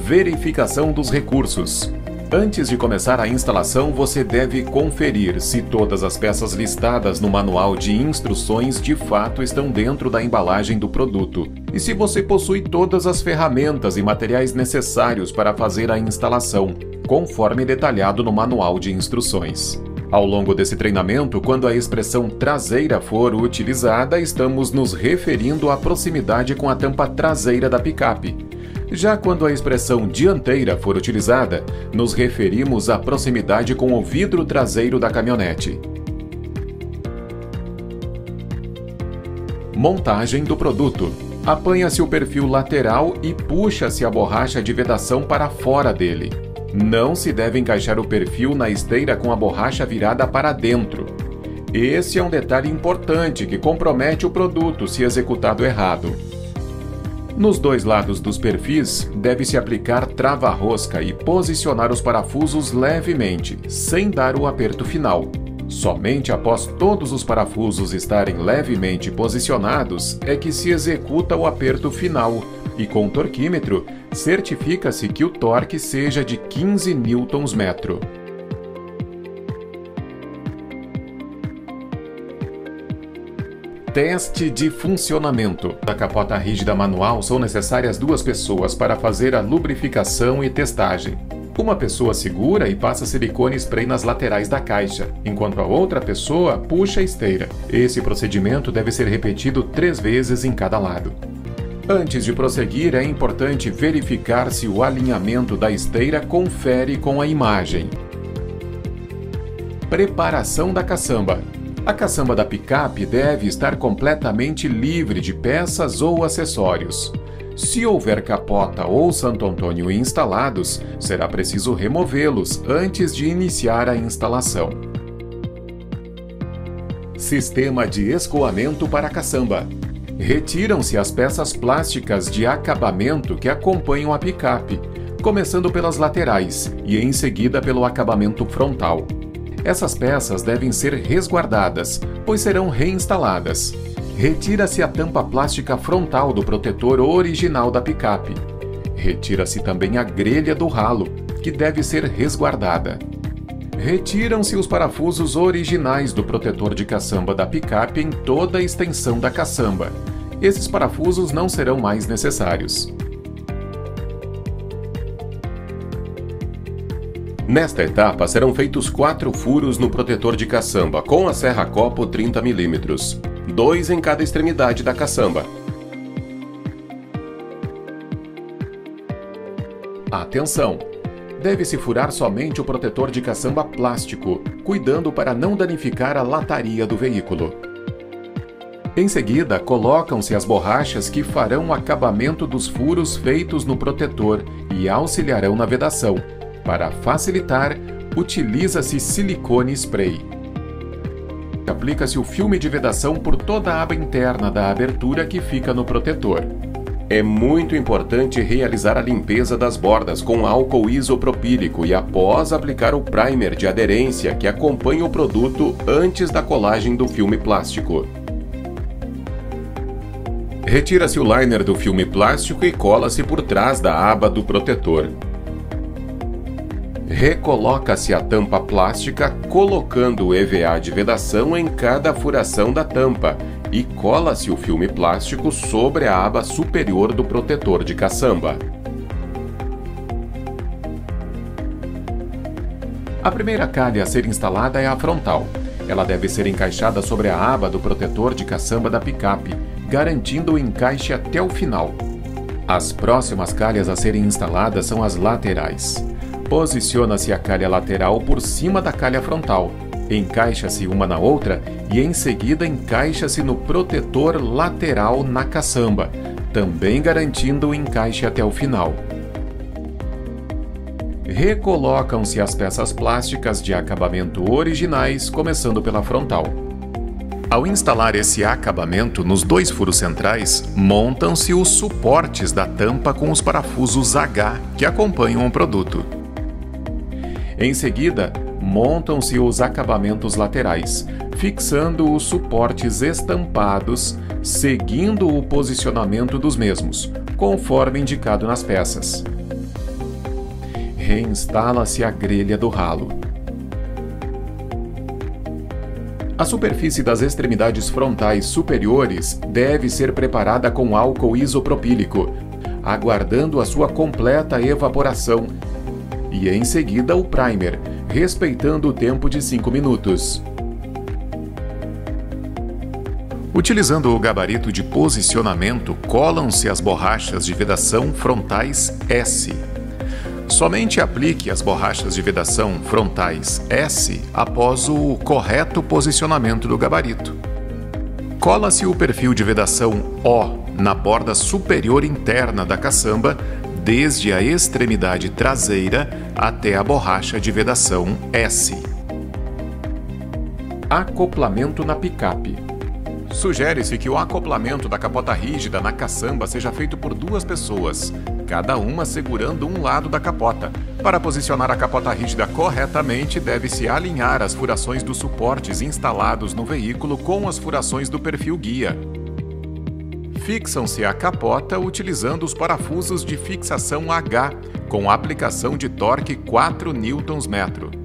Verificação dos recursos. Antes de começar a instalação, você deve conferir se todas as peças listadas no manual de instruções de fato estão dentro da embalagem do produto e se você possui todas as ferramentas e materiais necessários para fazer a instalação, conforme detalhado no manual de instruções. Ao longo desse treinamento, quando a expressão traseira for utilizada, estamos nos referindo à proximidade com a tampa traseira da picape. Já quando a expressão dianteira for utilizada, nos referimos à proximidade com o vidro traseiro da caminhonete. Montagem do produto. Apanha-se o perfil lateral e puxa-se a borracha de vedação para fora dele. Não se deve encaixar o perfil na esteira com a borracha virada para dentro. Esse é um detalhe importante que compromete o produto se executado errado. Nos dois lados dos perfis, deve-se aplicar trava-rosca e posicionar os parafusos levemente, sem dar o aperto final. Somente após todos os parafusos estarem levemente posicionados é que se executa o aperto final e, com o torquímetro, certifica-se que o torque seja de 15 Nm. Teste de funcionamento. Na capota rígida manual são necessárias 2 pessoas para fazer a lubrificação e testagem. Uma pessoa segura e passa silicone spray nas laterais da caixa, enquanto a outra pessoa puxa a esteira. Esse procedimento deve ser repetido 3 vezes em cada lado. Antes de prosseguir, é importante verificar se o alinhamento da esteira confere com a imagem. Preparação da caçamba. A caçamba da picape deve estar completamente livre de peças ou acessórios. Se houver capota ou Santo Antônio instalados, será preciso removê-los antes de iniciar a instalação. Sistema de escoamento para a caçamba. Retiram-se as peças plásticas de acabamento que acompanham a picape, começando pelas laterais e em seguida pelo acabamento frontal. Essas peças devem ser resguardadas, pois serão reinstaladas. Retira-se a tampa plástica frontal do protetor original da picape. Retira-se também a grelha do ralo, que deve ser resguardada. Retiram-se os parafusos originais do protetor de caçamba da picape em toda a extensão da caçamba. Esses parafusos não serão mais necessários. Nesta etapa, serão feitos 4 furos no protetor de caçamba com a serra-copo 30 mm, 2 em cada extremidade da caçamba. Atenção! Deve-se furar somente o protetor de caçamba plástico, cuidando para não danificar a lataria do veículo. Em seguida, colocam-se as borrachas que farão o acabamento dos furos feitos no protetor e auxiliarão na vedação. Para facilitar, utiliza-se silicone spray. Aplica-se o filme de vedação por toda a aba interna da abertura que fica no protetor. É muito importante realizar a limpeza das bordas com álcool isopropílico e após aplicar o primer de aderência que acompanha o produto antes da colagem do filme plástico. Retira-se o liner do filme plástico e cola-se por trás da aba do protetor. Recoloca-se a tampa plástica colocando o EVA de vedação em cada furação da tampa e cola-se o filme plástico sobre a aba superior do protetor de caçamba. A primeira calha a ser instalada é a frontal. Ela deve ser encaixada sobre a aba do protetor de caçamba da picape, garantindo o encaixe até o final. As próximas calhas a serem instaladas são as laterais. Posiciona-se a calha lateral por cima da calha frontal, encaixa-se uma na outra e em seguida encaixa-se no protetor lateral na caçamba, também garantindo o encaixe até o final. Recolocam-se as peças plásticas de acabamento originais, começando pela frontal. Ao instalar esse acabamento nos 2 furos centrais, montam-se os suportes da tampa com os parafusos H que acompanham o produto. Em seguida, montam-se os acabamentos laterais, fixando os suportes estampados, seguindo o posicionamento dos mesmos, conforme indicado nas peças. reinstala-se a grelha do ralo. A superfície das extremidades frontais superiores deve ser preparada com álcool isopropílico, aguardando a sua completa evaporação, e em seguida o primer, respeitando o tempo de 5 minutos. Utilizando o gabarito de posicionamento, colam-se as borrachas de vedação frontais S. Somente aplique as borrachas de vedação frontais S após o correto posicionamento do gabarito. Cola-se o perfil de vedação O na borda superior interna da caçamba, desde a extremidade traseira até a borracha de vedação S. Acoplamento na picape. Sugere-se que o acoplamento da capota rígida na caçamba seja feito por 2 pessoas, cada uma segurando um lado da capota. Para posicionar a capota rígida corretamente, deve-se alinhar as furações dos suportes instalados no veículo com as furações do perfil guia. Fixam-se a capota utilizando os parafusos de fixação H, com aplicação de torque 4 Nm.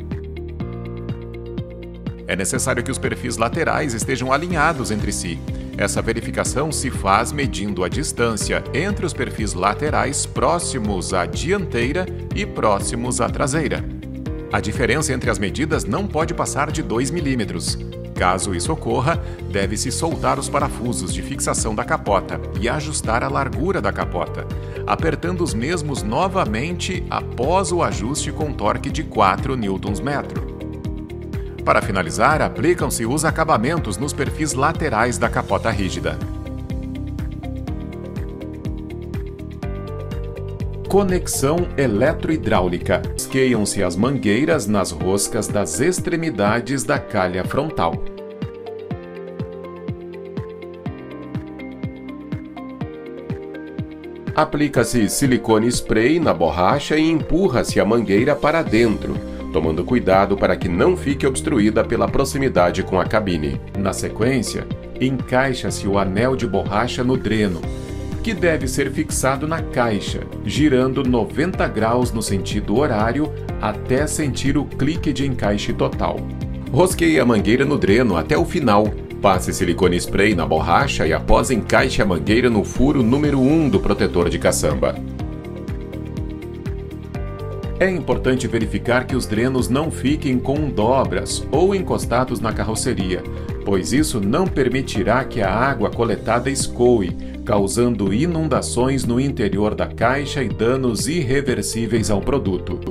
É necessário que os perfis laterais estejam alinhados entre si. Essa verificação se faz medindo a distância entre os perfis laterais próximos à dianteira e próximos à traseira. A diferença entre as medidas não pode passar de 2 mm. Caso isso ocorra, deve-se soltar os parafusos de fixação da capota e ajustar a largura da capota, apertando os mesmos novamente após o ajuste com torque de 4 Nm. Para finalizar, aplicam-se os acabamentos nos perfis laterais da capota rígida. Conexão eletrohidráulica. Esqueiam-se as mangueiras nas roscas das extremidades da calha frontal. Aplica-se silicone spray na borracha e empurra-se a mangueira para dentro, tomando cuidado para que não fique obstruída pela proximidade com a cabine. Na sequência, encaixa-se o anel de borracha no dreno, que deve ser fixado na caixa, girando 90 graus no sentido horário até sentir o clique de encaixe total. Rosqueie a mangueira no dreno até o final. Passe silicone spray na borracha e após encaixe a mangueira no furo número 1 do protetor de caçamba. É importante verificar que os drenos não fiquem com dobras ou encostados na carroceria, pois isso não permitirá que a água coletada escoe, causando inundações no interior da caixa e danos irreversíveis ao produto.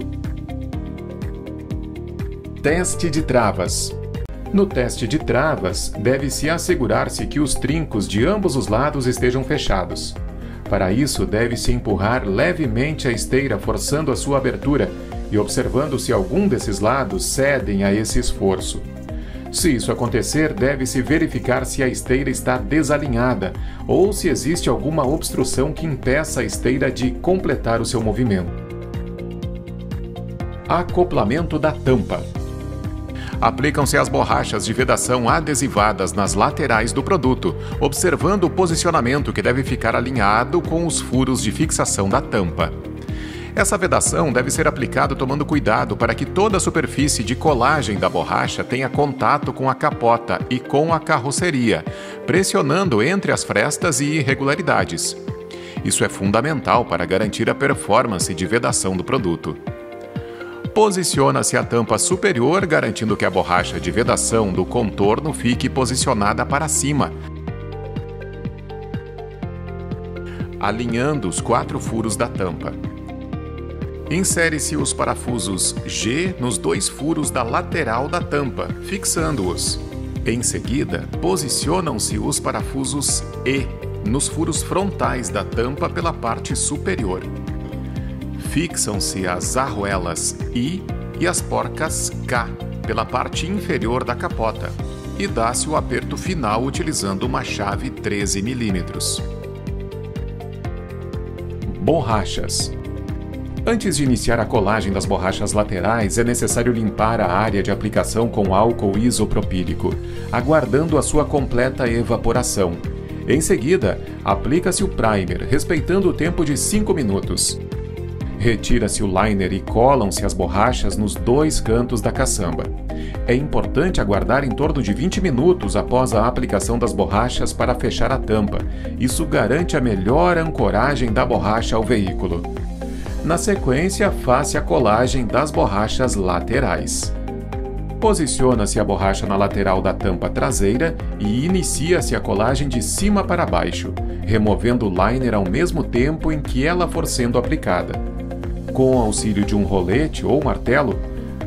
Teste de travas. No teste de travas, deve-se assegurar-se que os trincos de ambos os lados estejam fechados. Para isso, deve-se empurrar levemente a esteira forçando a sua abertura e observando se algum desses lados cedem a esse esforço. Se isso acontecer, deve-se verificar se a esteira está desalinhada ou se existe alguma obstrução que impeça a esteira de completar o seu movimento. Acoplamento da tampa. Aplicam-se as borrachas de vedação adesivadas nas laterais do produto, observando o posicionamento que deve ficar alinhado com os furos de fixação da tampa. Essa vedação deve ser aplicada tomando cuidado para que toda a superfície de colagem da borracha tenha contato com a capota e com a carroceria, pressionando entre as frestas e irregularidades. Isso é fundamental para garantir a performance de vedação do produto. Posiciona-se a tampa superior, garantindo que a borracha de vedação do contorno fique posicionada para cima, alinhando os 4 furos da tampa. Insere-se os parafusos G nos 2 furos da lateral da tampa, fixando-os. Em seguida, posicionam-se os parafusos E nos furos frontais da tampa pela parte superior. Fixam-se as arruelas I e as porcas K pela parte inferior da capota e dá-se o aperto final utilizando uma chave 13 mm. Borrachas. Antes de iniciar a colagem das borrachas laterais, é necessário limpar a área de aplicação com álcool isopropílico, aguardando a sua completa evaporação. Em seguida, aplica-se o primer, respeitando o tempo de 5 minutos. Retira-se o liner e colam-se as borrachas nos dois cantos da caçamba. É importante aguardar em torno de 20 minutos após a aplicação das borrachas para fechar a tampa. Isso garante a melhor ancoragem da borracha ao veículo. Na sequência, faça a colagem das borrachas laterais. Posiciona-se a borracha na lateral da tampa traseira e inicia-se a colagem de cima para baixo, removendo o liner ao mesmo tempo em que ela for sendo aplicada. Com o auxílio de um rolete ou martelo,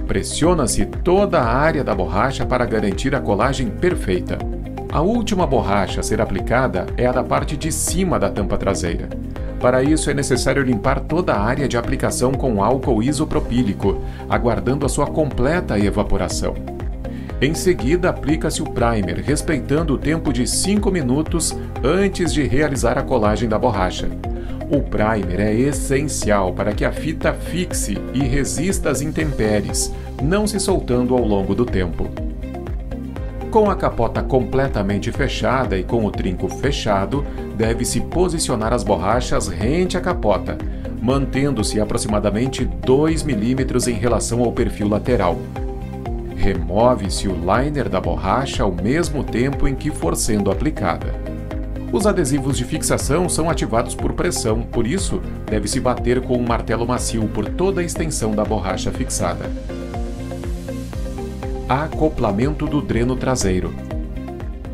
pressiona-se toda a área da borracha para garantir a colagem perfeita. A última borracha a ser aplicada é a da parte de cima da tampa traseira. Para isso é necessário limpar toda a área de aplicação com álcool isopropílico, aguardando a sua completa evaporação. Em seguida, aplica-se o primer, respeitando o tempo de 5 minutos antes de realizar a colagem da borracha. O primer é essencial para que a fita fixe e resista às intempéries, não se soltando ao longo do tempo. Com a capota completamente fechada e com o trinco fechado, deve-se posicionar as borrachas rente à capota, mantendo-se aproximadamente 2 mm em relação ao perfil lateral. Remove-se o liner da borracha ao mesmo tempo em que for sendo aplicada. Os adesivos de fixação são ativados por pressão, por isso, deve-se bater com um martelo macio por toda a extensão da borracha fixada. Acoplamento do dreno traseiro.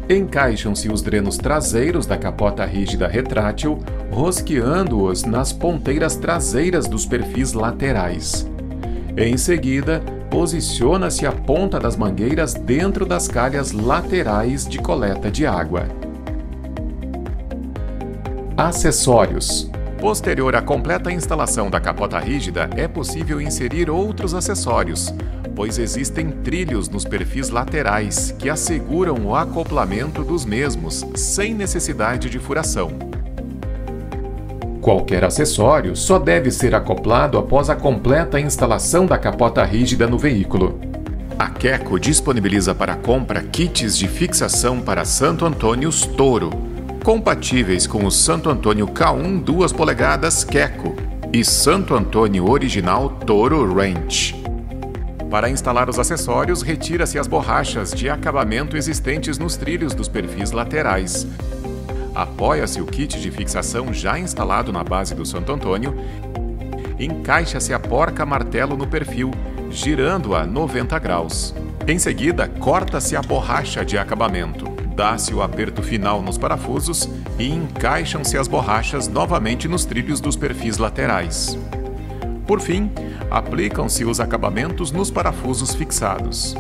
Encaixam-se os drenos traseiros da capota rígida retrátil, rosqueando-os nas ponteiras traseiras dos perfis laterais. Em seguida, posiciona-se a ponta das mangueiras dentro das calhas laterais de coleta de água. Acessórios. Posterior à completa instalação da capota rígida, é possível inserir outros acessórios, pois existem trilhos nos perfis laterais que asseguram o acoplamento dos mesmos, sem necessidade de furação. Qualquer acessório só deve ser acoplado após a completa instalação da capota rígida no veículo. A Keco disponibiliza para compra kits de fixação para Santo Antônios Toro, compatíveis com o Santo Antônio K1 2 polegadas Keco e Santo Antônio Original Toro Ranch. Para instalar os acessórios, retira-se as borrachas de acabamento existentes nos trilhos dos perfis laterais. Apoia-se o kit de fixação já instalado na base do Santo Antônio, encaixa-se a porca-martelo no perfil, girando-a 90 graus. Em seguida, corta-se a borracha de acabamento. Dá-se o aperto final nos parafusos e encaixam-se as borrachas novamente nos trilhos dos perfis laterais. Por fim, aplicam-se os acabamentos nos parafusos fixados.